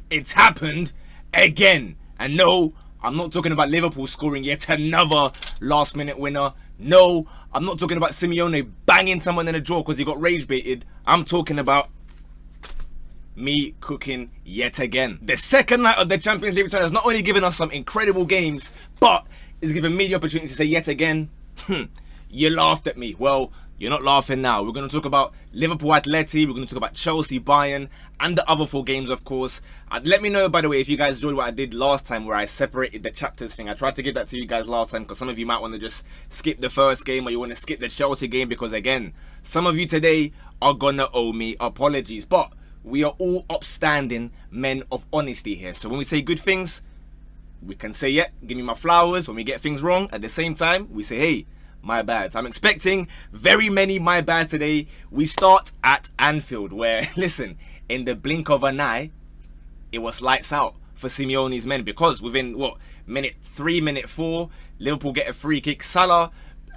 It's happened again. And no, I'm not talking about Liverpool scoring yet another last-minute winner. No, I'm not talking about Simeone banging someone in the jaw because he got rage-baited. I'm talking about me cooking yet again. The second night of the Champions League return has not only given us some incredible games, but it's given me the opportunity to say yet again, you laughed at me. Well, you're not laughing now. We're going to talk about Liverpool, Atleti. We're going to talk about Chelsea, Bayern, and the other 4 games, of course. Let me know, by the way, if you guys enjoyed what I did last time where I separated the chapters thing. I tried to give that to you guys last time because some of you might want to just skip the first game or you want to skip the Chelsea game because, again, some of you today are going to owe me apologies. But we are all upstanding men of honesty here. So when we say good things, we can say, yeah, give me my flowers. When we get things wrong, at the same time, we say, hey, my bad. I'm expecting very many my bads today. We start at Anfield where, listen, in the blink of an eye, it was lights out for Simeone's men because within, minute 3, minute 4, Liverpool get a free kick. Salah,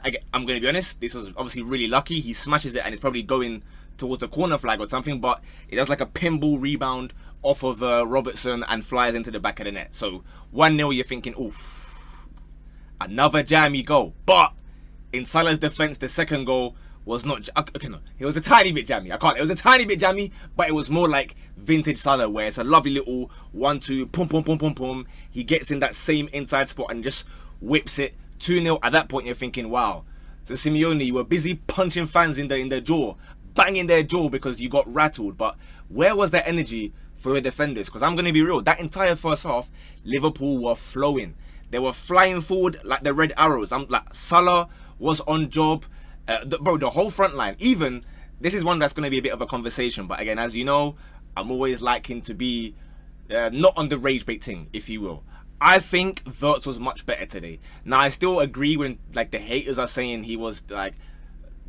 I'm going to be honest, this was obviously really lucky. He smashes it and it's probably going towards the corner flag or something, but it does like a pinball rebound off of Robertson and flies into the back of the net. So 1-0, you're thinking, oof, another jammy goal. But in Salah's defense, the second goal was not... Okay, no. It was a tiny bit jammy. It was a tiny bit jammy, but it was more like vintage Salah, where it's a lovely little 1-2, pum, pum, pum, pum, pum. He gets in that same inside spot and just whips it. 2-0. At that point, you're thinking, wow. So, Simeone, you were busy punching fans in the jaw, banging their jaw because you got rattled. But where was that energy for your defenders? Because I'm going to be real. That entire first half, Liverpool were flowing. They were flying forward like the red arrows. I'm like, Salah was on job. The whole front line. Even, this is one that's going to be a bit of a conversation. But again, as you know, I'm always liking to be not on the rage bait thing, if you will. I think Wirtz was much better today. Now, I still agree when like the haters are saying he was like,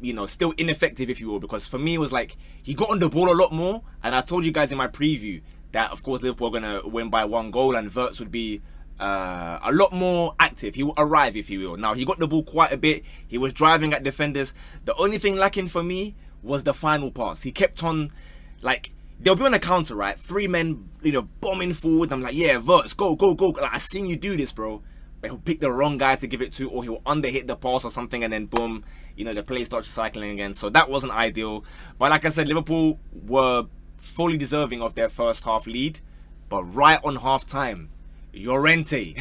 you know, still ineffective, if you will. Because for me, it was like, he got on the ball a lot more. And I told you guys in my preview that, of course, Liverpool are going to win by 1 goal. And Wirtz would be a lot more active. He will arrive, if you will. Now, he got the ball quite a bit. He was driving at defenders. The only thing lacking for me was the final pass. He kept on, like, they'll be on a counter, right? 3 men, you know, bombing forward. I'm like, yeah, Wirtz, go, go, go. Like, I've seen you do this, bro. But he'll pick the wrong guy to give it to, or he'll underhit the pass or something, and then boom, you know, the play starts cycling again. So that wasn't ideal. But like I said, Liverpool were fully deserving of their first half lead. But right on half time, Llorente,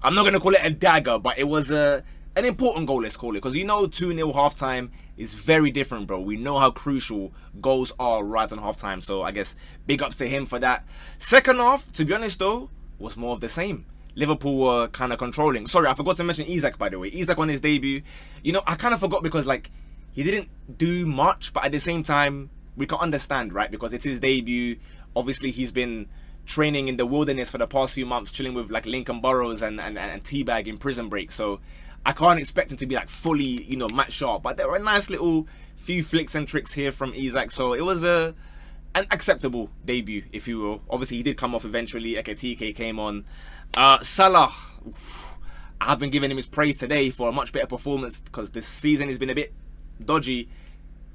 I'm not going to call it a dagger, but it was an important goal, let's call it. Because you know 2-0 half-time is very different, bro. We know how crucial goals are right on half-time. So I guess big ups to him for that. Second half, to be honest though, was more of the same. Liverpool were kind of controlling. Sorry, I forgot to mention Isak, by the way. Isak on his debut. You know, I kind of forgot because, like, he didn't do much. But at the same time, we can understand, right? Because it's his debut. Obviously, he's been training in the wilderness for the past few months, chilling with like Lincoln Burrows and Teabag in Prison Break. So I can't expect him to be like fully, you know, match sharp. But there were a nice little few flicks and tricks here from Isak. So it was an acceptable debut, if you will. Obviously, he did come off eventually. TK came on. Salah, I have been giving him his praise today for a much better performance because this season has been a bit dodgy.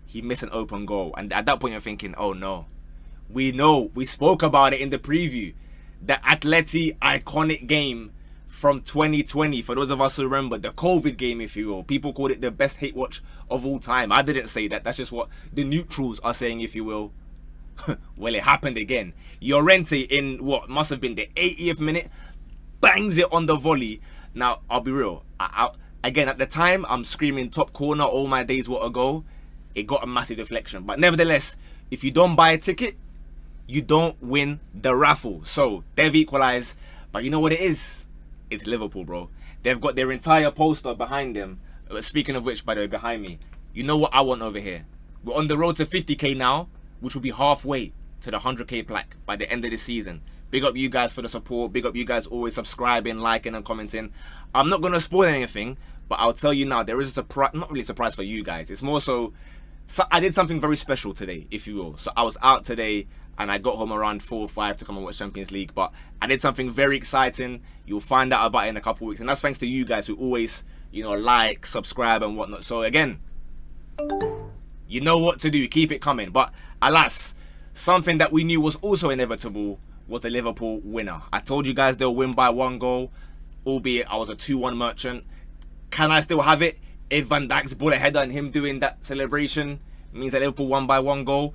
He missed an open goal. And at that point, you're thinking, oh no. We know, we spoke about it in the preview. The Atleti iconic game from 2020. For those of us who remember, the COVID game, if you will. People called it the best hate watch of all time. I didn't say that. That's just what the neutrals are saying, if you will. Well, it happened again. Llorente in what must have been the 80th minute bangs it on the volley. Now, I'll be real. Again, at the time, I'm screaming top corner, all my days were ago. It got a massive deflection. But nevertheless, if you don't buy a ticket, you don't win the raffle. So they've equalized, but you know what it is? It's Liverpool, bro. They've got their entire poster behind them. Speaking of which, by the way, behind me, you know what I want over here? We're on the road to 50k now, which will be halfway to the 100k plaque by the end of the season. Big up you guys for the support. Big up you guys always subscribing, liking, and commenting. I'm not gonna spoil anything, but I'll tell you now, there is a surprise. Not really a surprise for you guys. It's more so I did something very special today, if you will. So I was out today. And I got home around 4 or 5 to come and watch Champions League. But I did something very exciting. You'll find out about it in a couple of weeks. And that's thanks to you guys who always, you know, like, subscribe and whatnot. So again, you know what to do. Keep it coming. But alas, something that we knew was also inevitable was the Liverpool winner. I told you guys they'll win by 1 goal, albeit I was a 2-1 merchant. Can I still have it if Van Dijk's ball a header and him doing that celebration means that Liverpool won by 1 goal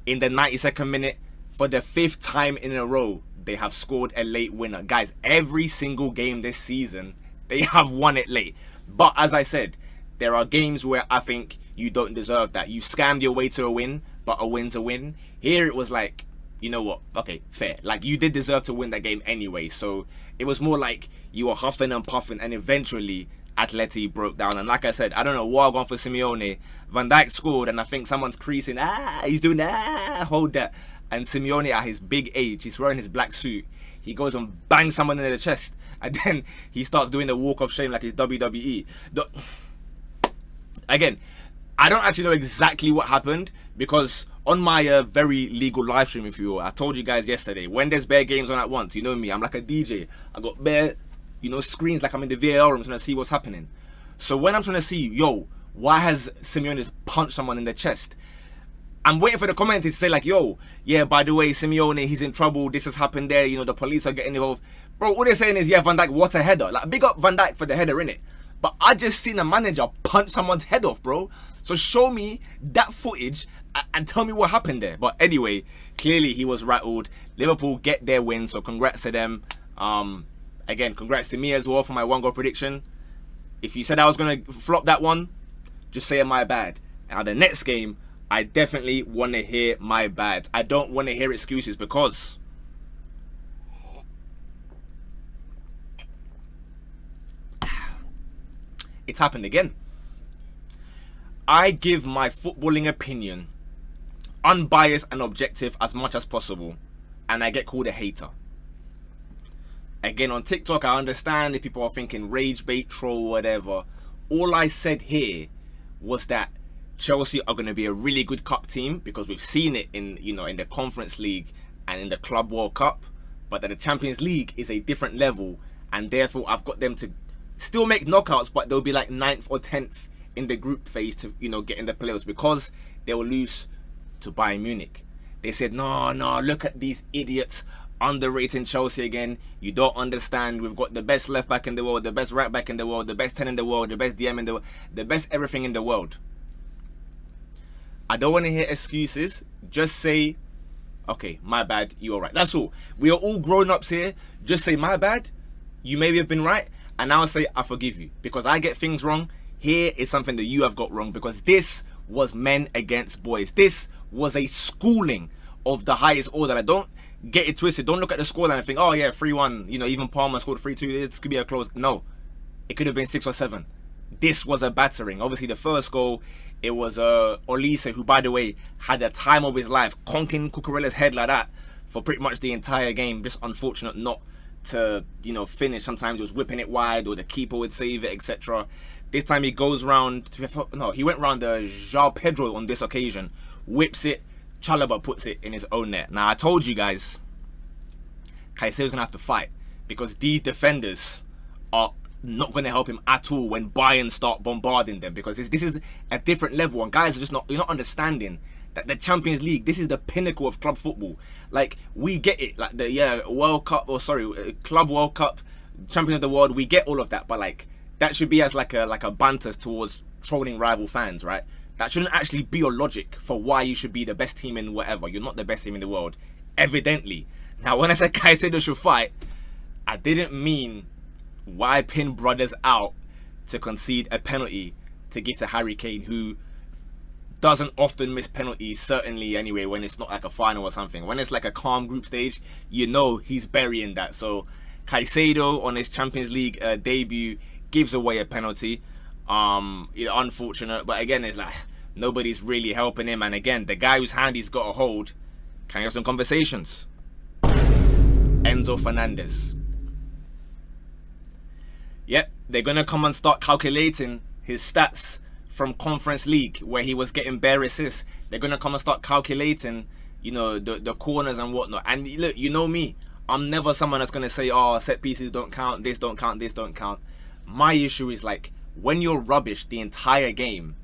in the 92nd minute? For the 5th time in a row, they have scored a late winner. Guys, every single game this season, they have won it late. But as I said, there are games where I think you don't deserve that. You scammed your way to a win, but a win's a win. Here it was like, you know what? Okay, fair. Like, you did deserve to win that game anyway. So it was more like you were huffing and puffing, and eventually Atleti broke down. And like I said, I don't know what I'm going for Simeone. Van Dijk scored, and I think someone's creasing. He's doing hold that. And Simeone, at his big age, he's wearing his black suit. He goes and bangs someone in the chest, and then he starts doing the walk of shame like he's WWE. Again, I don't actually know exactly what happened, because on my very legal live stream, if you will, I told you guys yesterday, when there's bare games on at once, you know me, I'm like a DJ. I got bare, screens like I'm in the VAR room trying to see what's happening. So when I'm trying to see, why has Simeone punched someone in the chest? I'm waiting for the commentators to say like, yeah, by the way, Simeone, he's in trouble. This has happened there. The police are getting involved. Bro, all they're saying is, yeah, Van Dijk, what a header. Like, big up Van Dijk for the header, innit? But I just seen a manager punch someone's head off, bro. So show me that footage and tell me what happened there. But anyway, clearly he was rattled. Liverpool get their win, so congrats to them. Again, congrats to me as well for my 1 goal prediction. If you said I was going to flop that one, just say my bad. Now, the next game, I definitely want to hear my bad. I don't want to hear excuses, because it's happened again. I give my footballing opinion unbiased and objective as much as possible, and I get called a hater. Again, on TikTok, I understand if people are thinking rage bait, troll, whatever. All I said here was that Chelsea are going to be a really good cup team, because we've seen it in in the Conference League and in the Club World Cup, but that the Champions League is a different level, and therefore I've got them to still make knockouts, but they'll be like 9th or 10th in the group phase to get in the playoffs, because they will lose to Bayern Munich. They said, no, look at these idiots underrating Chelsea again. You don't understand. We've got the best left back in the world, the best right back in the world, the best 10 in the world, the best DM in the world, the best everything in the world. I don't want to hear excuses. Just say, okay, my bad, you're alright. That's all. We are all grown-ups here. Just say, my bad, you maybe have been right, and now say, I forgive you, because I get things wrong. Here is something that you have got wrong, because this was men against boys. This was a schooling of the highest order. Like, don't get it twisted. Don't look at the scoreline and think, oh yeah, 3-1. Even Palmer scored 3-2. This could be a close. No, it could have been 6 or 7. This was a battering. Obviously, the first goal, it was Olise, who, by the way, had the time of his life, conking Cucurella's head like that for pretty much the entire game. Just unfortunate not to, finish. Sometimes he was whipping it wide, or the keeper would save it, etc. This time he goes round. No, he went round the João Pedro on this occasion, whips it. Chalobah puts it in his own net. Now, I told you guys, Caicedo's going to have to fight, because these defenders are not going to help him at all when Bayern start bombarding them, because this is a different level, and guys are just you're not understanding that the Champions League, this is the pinnacle of club football. Like, we get it, like the Club World Cup, Champion of the World, we get all of that, but like, that should be as like a banter towards trolling rival fans, right? That shouldn't actually be your logic for why you should be the best team in whatever. You're not the best team in the world, evidently. Now, when I said Caicedo should fight, I didn't mean why pin brothers out to concede a penalty to give to Harry Kane, who doesn't often miss penalties, certainly anyway, when it's not like a final or something. When it's like a calm group stage, he's burying that. So Caicedo on his Champions League debut gives away a penalty. Unfortunate, but again, it's like nobody's really helping him, and again, the guy whose hand he's got a hold can have some conversations. Enzo Fernandez. Yep, they're gonna come and start calculating his stats from Conference League, where he was getting bare assists. They're gonna come and start calculating, the corners and whatnot. And look, me, I'm never someone that's gonna say, oh, set pieces don't count, this don't count, this don't count. My issue is like, when you're rubbish the entire game,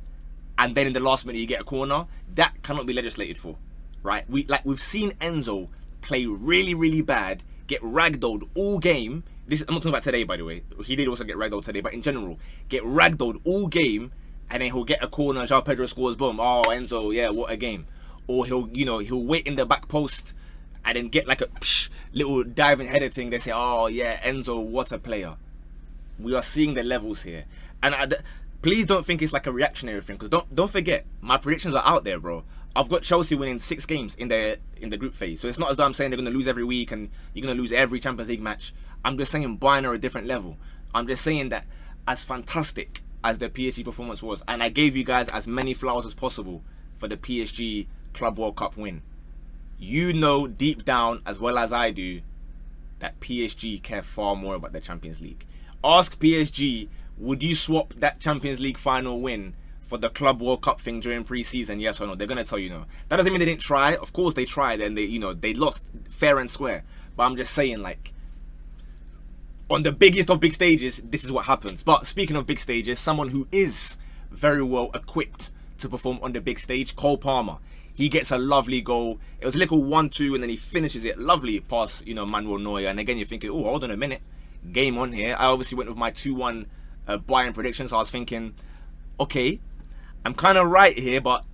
and then in the last minute you get a corner, that cannot be legislated for, right? We've seen Enzo play really, really bad, get ragdolled all game. I'm not talking about today, by the way. He did also get ragdolled today, but in general, get ragdolled all game, and then he'll get a corner. João Pedro scores, boom. Oh, Enzo, yeah, what a game. Or he'll wait in the back post and then get like a little diving header thing. They say, oh yeah, Enzo, what a player. We are seeing the levels here, and please don't think it's like a reactionary thing, because don't forget, my predictions are out there, bro. I've got Chelsea winning 6 games in the group phase, so it's not as though I'm saying they're going to lose every week and you're going to lose every Champions League match. I'm just saying Bayern are a different level. I'm just saying that as fantastic as the PSG performance was, and I gave you guys as many flowers as possible for the PSG Club World Cup win, you know deep down as well as I do that PSG care far more about the Champions League. Ask PSG, would you swap that Champions League final win for the Club World Cup thing during pre-season? Yes or no? They're gonna tell you no. That doesn't mean they didn't try. Of course they tried, and they lost fair and square. But I'm just saying, like, on the biggest of big stages, this is what happens. But speaking of big stages, someone who is very well equipped to perform on the big stage, Cole Palmer. He gets a lovely goal. It was a little 1-2, and then he finishes it lovely past Manuel Neuer. And again, you're thinking, oh, hold on a minute, game on here. I obviously went with my 2-1 Bayern prediction, so I was thinking, okay, I'm kind of right here, but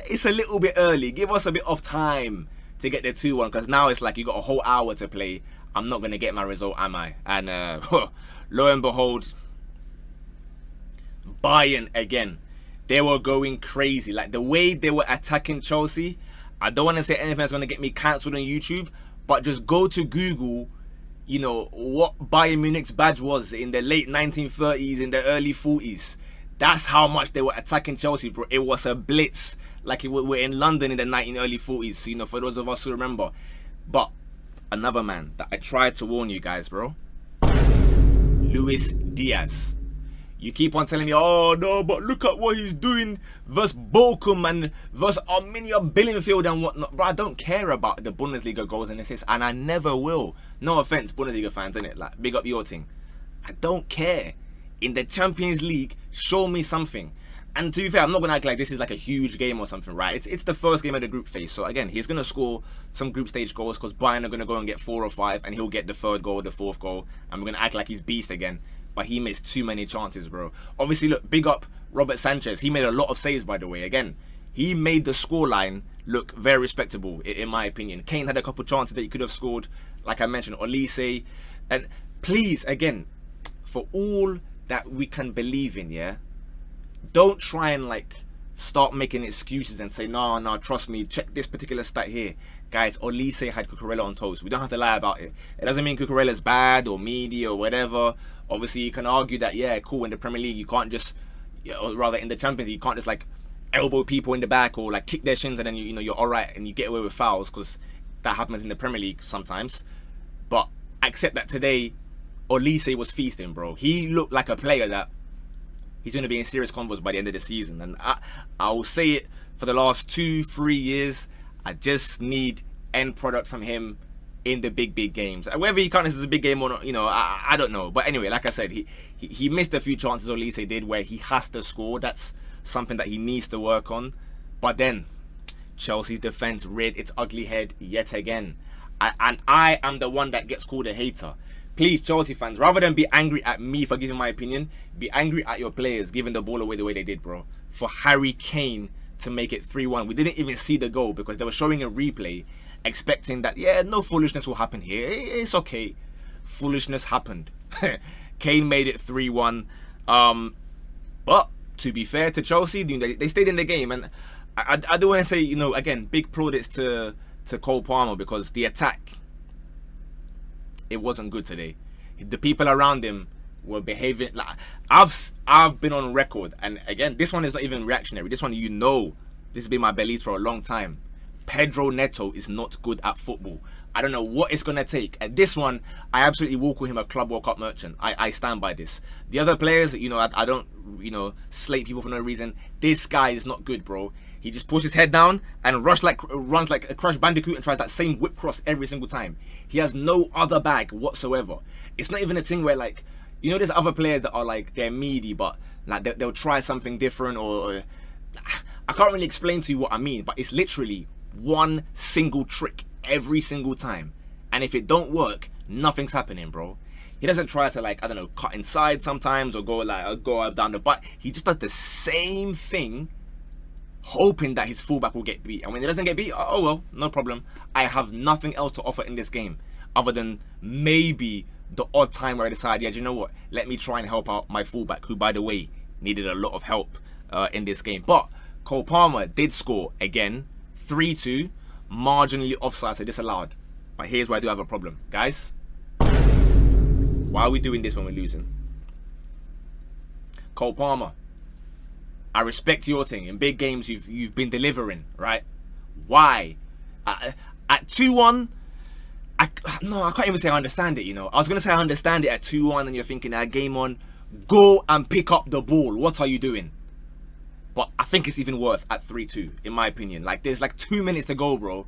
it's a little bit early. Give us a bit of time to get the 2-1, because now it's like you got a whole hour to play. I'm not going to get my result, am I? And lo and behold, Bayern again. They were going crazy. Like, the way they were attacking Chelsea, I don't want to say anything that's going to get me cancelled on YouTube, but just go to Google, what Bayern Munich's badge was in the late 1930s, in the early 40s. That's how much they were attacking Chelsea, bro. It was a blitz, like we're in London in the early 40s, for those of us who remember. But another man that I tried to warn you guys, bro. Luis Diaz. You keep on telling me, oh no, but look at what he's doing versus Bochum and versus Amenyah Bielefeld and whatnot. Bro, I don't care about the Bundesliga goals and assists, and I never will. No offense, Bundesliga fans, innit? Like, big up your thing. I don't care. In the Champions League, show me something. And to be fair, I'm not going to act like this is like a huge game or something, right? It's the first game of the group phase. So again, he's going to score some group stage goals because Bayern are going to go and get 4 or 5, and he'll get the 3rd goal, the 4th goal, and we're going to act like he's beast again. But he missed too many chances, bro. Obviously, look, big up Robert Sanchez. He made a lot of saves, by the way. Again, he made the scoreline look very respectable, in my opinion. Kane had a couple chances that he could have scored. Like I mentioned, Olise. And please, again, for all that we can believe in, yeah? Don't try and, like, start making excuses and say, no, trust me, check this particular stat here. Guys, Olise had Cucurella on toast. We don't have to lie about it. It doesn't mean Cucurella's bad or meaty or whatever. Obviously, you can argue that, yeah, cool, in the Premier League, you can't just, or rather in the Champions League, you can't just, like, elbow people in the back or, like, kick their shins and then, you're all right and you get away with fouls, because that happens in the Premier League sometimes. But accept that today, Olise was feasting, bro. He looked like a player that he's going to be in serious convos by the end of the season. And I will say it for the last 2-3 years, I just need end product from him in the big games. Whether he counts as a big game or not, I don't know. But anyway, like I said, he missed a few chances Olise did where he has to score. That's something that he needs to work on. But then, Chelsea's defence reared its ugly head yet again. And I am the one that gets called a hater. Please, Chelsea fans, rather than be angry at me for giving my opinion, be angry at your players giving the ball away the way they did, bro. For Harry Kane to make it 3-1. We didn't even see the goal because they were showing a replay, expecting that, yeah, no foolishness will happen here. It's okay. Foolishness happened. Kane made it 3-1. But to be fair to Chelsea, they stayed in the game. And I do want to say, again, big plaudits to Cole Palmer, because the attack, it wasn't good today. The people around him were behaving like, I've been on record, and again, this one is not even reactionary. This one, this has been my beliefs for a long time. Pedro Neto is not good at football. I don't know what it's gonna take. At this one, I absolutely will call him a Club World Cup merchant. I stand by this. The other players, I don't, slate people for no reason. This guy is not good, bro. He just puts his head down and runs like a Crash Bandicoot and tries that same whip cross every single time. He has no other bag whatsoever. It's not even a thing where, like, there's other players that are like, they're meaty, but like they'll try something different, or I can't really explain to you what I mean, but it's literally one single trick every single time. And if it don't work, nothing's happening, bro. He doesn't try to, like, I don't know, cut inside sometimes or go down the butt. He just does the same thing, hoping that his fullback will get beat. And when he doesn't get beat, oh well, no problem. I have nothing else to offer in this game other than maybe the odd time where I decide, yeah, do you know what? Let me try and help out my fullback, who, by the way, needed a lot of help in this game. But Cole Palmer did score again, 3-2, marginally offside, so disallowed. But here's where I do have a problem, guys. Why are we doing this when we're losing? Cole Palmer, I respect your thing. In big games, you've been delivering, right? Why? At 2-1, I can't even say I understand it, you know. I was going to say I understand it at 2-1 and you're thinking, game on, go and pick up the ball. What are you doing? But I think it's even worse at 3-2, in my opinion. Like, there's like 2 minutes to go, bro.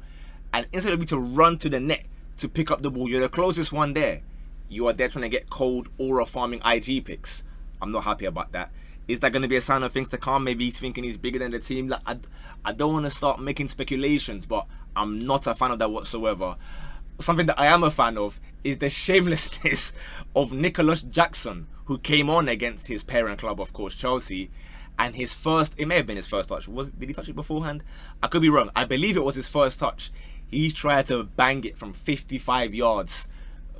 And instead of you to run to the net to pick up the ball, you're the closest one there. You are there trying to get cold aura farming IG picks. I'm not happy about that. Is that going to be a sign of things to come? Maybe he's thinking he's bigger than the team. Like, I don't want to start making speculations, but I'm not a fan of that whatsoever. Something that I am a fan of is the shamelessness of Nicholas Jackson, who came on against his parent club, of course, Chelsea. And his first, it may have been his first touch. Did he touch it beforehand? I could be wrong. I believe it was his first touch. He's tried to bang it from 55 yards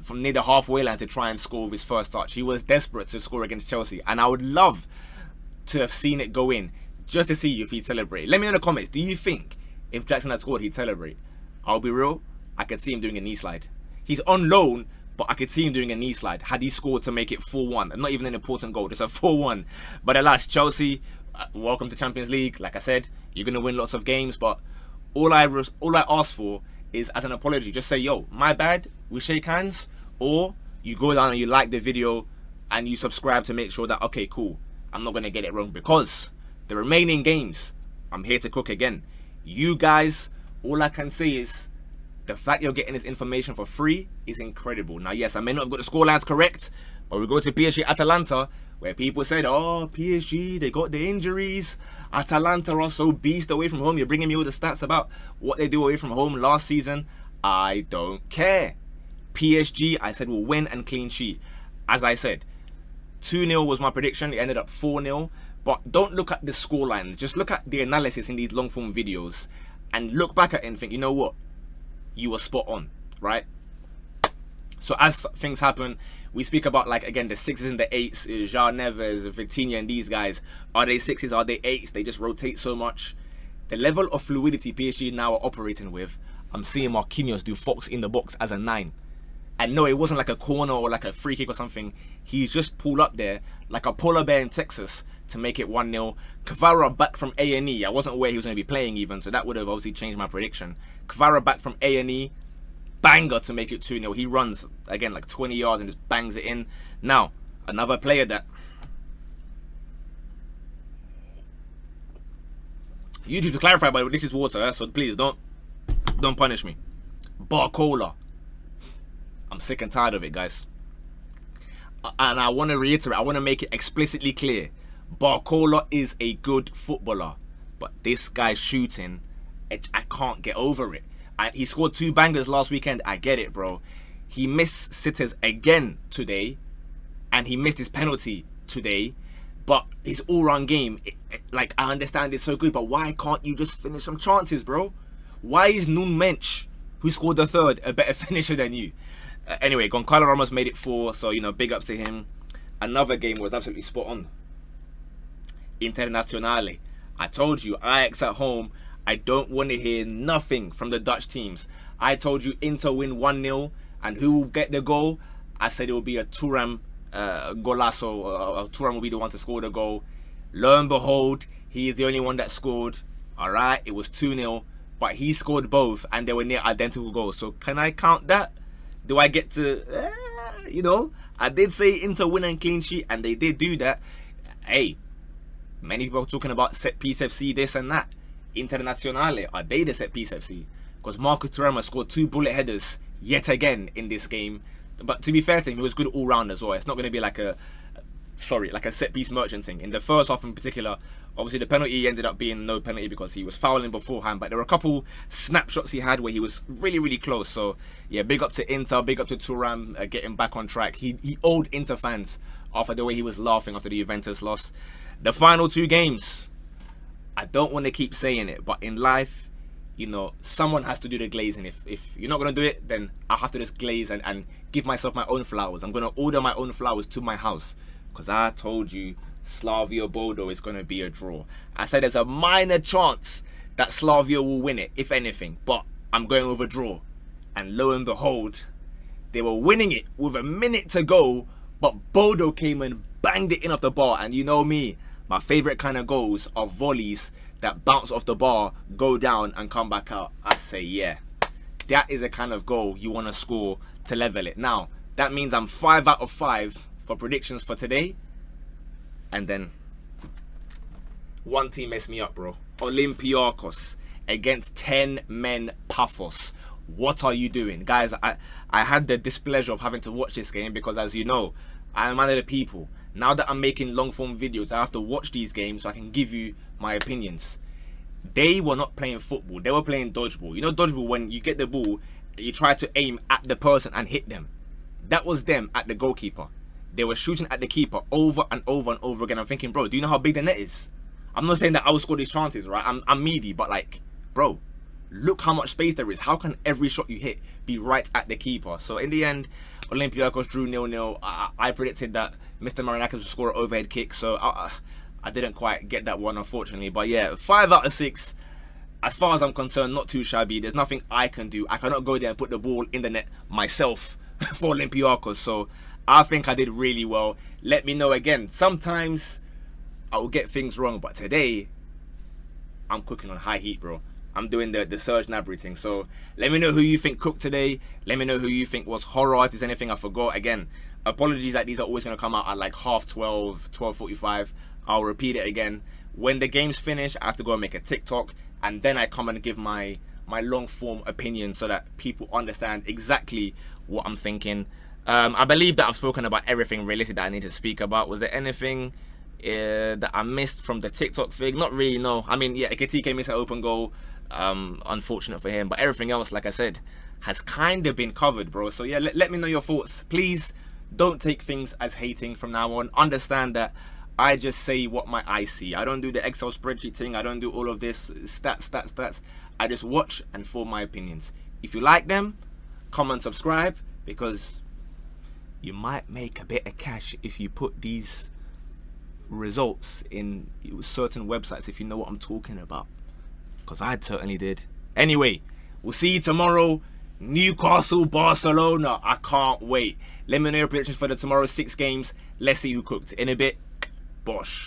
from near the halfway line to try and score with his first touch. He was desperate to score against Chelsea, and I would love to have seen it go in just to see if he'd celebrate. Let me know in the comments, do you think if Jackson had scored he'd celebrate? I'll be real, I could see him doing a knee slide. He's on loan, but I could see him doing a knee slide had he scored to make it 4-1. And not even an important goal, just a 4-1. But alas, Chelsea, welcome to Champions League. Like I said, you're going to win lots of games, but all I ask for is, as an apology, just say, yo, my bad, we shake hands. Or you go down and you like the video and you subscribe to make sure that, okay, cool, I'm not going to get it wrong, because the remaining games, I'm here to cook again. You guys, all I can say is the fact you're getting this information for free is incredible. Now, yes, I may not have got the scorelines correct, but we go to PSG Atalanta, where people said, oh, PSG, they got the injuries. Atalanta are so beast away from home. You're bringing me all the stats about what they do away from home last season. I don't care. PSG, I said, will win and clean sheet. As I said, 2-0 was my prediction. It ended up 4-0. But don't look at the scorelines. Just look at the analysis in these long-form videos and look back at it and think, you know what? You were spot on, right? So as things happen, we speak about, like, again, the 6s and the 8s. João Neves, Vitinha, and these guys. Are they 6s? Are they 8s? They just rotate so much. The level of fluidity PSG now are operating with, I'm seeing Marquinhos do Fox in the box as a 9. And no, it wasn't like a corner or like a free kick or something. He's just pulled up there like a polar bear in Texas to make it 1-0. Kvara back from A&E. I wasn't aware he was going to be playing even, so that would have obviously changed my prediction. Kvara back from A&E. Banger to make it 2-0. He runs, again, like 20 yards and just bangs it in. Now, another player that... YouTube to clarify, by the way, this is water, so please don't punish me. Barcola. I'm sick and tired of it, guys. And I want to reiterate, I want to make it explicitly clear. Barcola is a good footballer, but this guy's shooting, I can't get over it. He scored 2 bangers last weekend. I get it, bro. He missed sitters again today, and he missed his penalty today. But his all-round game, like, I understand it's so good, but why can't you just finish some chances, bro? Why is Nun Mensch, who scored the 3rd, a better finisher than you? Anyway, Goncalo Ramos made it 4, so, you know, big ups to him. Another game was absolutely spot on. Internazionale. I told you, Ajax at home, I don't want to hear nothing from the Dutch teams. I told you Inter win 1-0, and who will get the goal? I said it will be a Thuram golazo. Thuram will be the one to score the goal. Lo and behold, he is the only one that scored. Alright, it was 2-0, but he scored both, and they were near identical goals. So can I count that? Do I get to, you know, I did say Inter win and clean sheet, and they did do that. Hey, many people are talking about set piece FC, this and that. Internazionale, are they the set piece FC? Because Marcus Thuram scored 2 bullet headers yet again in this game. But to be fair to him, he was good all round as well. It's not going to be like a like a set piece merchant thing. In the first half in particular, obviously the penalty ended up being no penalty because he was fouling beforehand, but there were a couple snapshots he had where he was really, really close. So yeah, big up to Inter, big up to Thuram, getting back on track. He owed Inter fans after the way he was laughing after the Juventus loss. The final 2 games, I don't want to keep saying it, but in life, you know, someone has to do the glazing. If you're not going to do it, then I have to just glaze and give myself my own flowers. I'm going to order my own flowers to my house because I told you Slavia Bodo is going to be a draw. I said there's a minor chance that Slavia will win it, if anything, but I'm going with a draw. And lo and behold, they were winning it with a minute to go, but Bodo came and banged it in off the bar. And you know me, my favourite kind of goals are volleys that bounce off the bar, go down and come back out. I say, yeah, that is a kind of goal you want to score to level it. Now, that means I'm 5 out of 5 for predictions for today. And then one team messed me up, bro. Olympiakos against 10 men Pafos. What are you doing? Guys, I had the displeasure of having to watch this game because, as you know, I'm one of the people. Now that I'm making long form videos, I have to watch these games so I can give you my opinions. They were not playing football. They were playing dodgeball. You know dodgeball, when you get the ball, you try to aim at the person and hit them. That was them at the goalkeeper. They were shooting at the keeper over and over and over again. I'm thinking, bro, do you know how big the net is? I'm not saying that I will score these chances, right? I'm meaty, but like, bro, look how much space there is. How can every shot you hit be right at the keeper? So in the end, Olympiakos drew 0-0. I predicted that Mr. Marinakis would score an overhead kick, so I didn't quite get that one, unfortunately. But yeah, 5 out of 6. As far as I'm concerned, not too shabby. There's nothing I can do. I cannot go there and put the ball in the net myself for Olympiakos. So I think I did really well. Let me know again. Sometimes I will get things wrong, but today I'm cooking on high heat, bro. I'm doing the Serge Gnabry thing. So let me know who you think cooked today. Let me know who you think was horror. If there's anything I forgot. Again, apologies that these are always going to come out at like 12:30, 12:45. I'll repeat it again. When the game's finish, I have to go and make a TikTok. And then I come and give my long form opinion so that people understand exactly what I'm thinking. I believe that I've spoken about everything realistic that I need to speak about. Was there anything that I missed from the TikTok thing? Not really, no. I mean, yeah, Ekitike missed an open goal. Unfortunate for him. But everything else, like I said, has kind of been covered, bro. So yeah, let me know your thoughts. Please don't take things as hating from now on. Understand that I just say what my eyes see. I don't do the Excel spreadsheet thing. I don't do all of this stats. I just watch and form my opinions. If you like them, comment, subscribe, because you might make a bit of cash if you put these results in certain websites, if you know what I'm talking about, because I certainly did. Anyway, we'll see you tomorrow. Newcastle, Barcelona. I can't wait. Let me know your predictions for the tomorrow's 6 games. Let's see who cooked. In a bit, Bosh.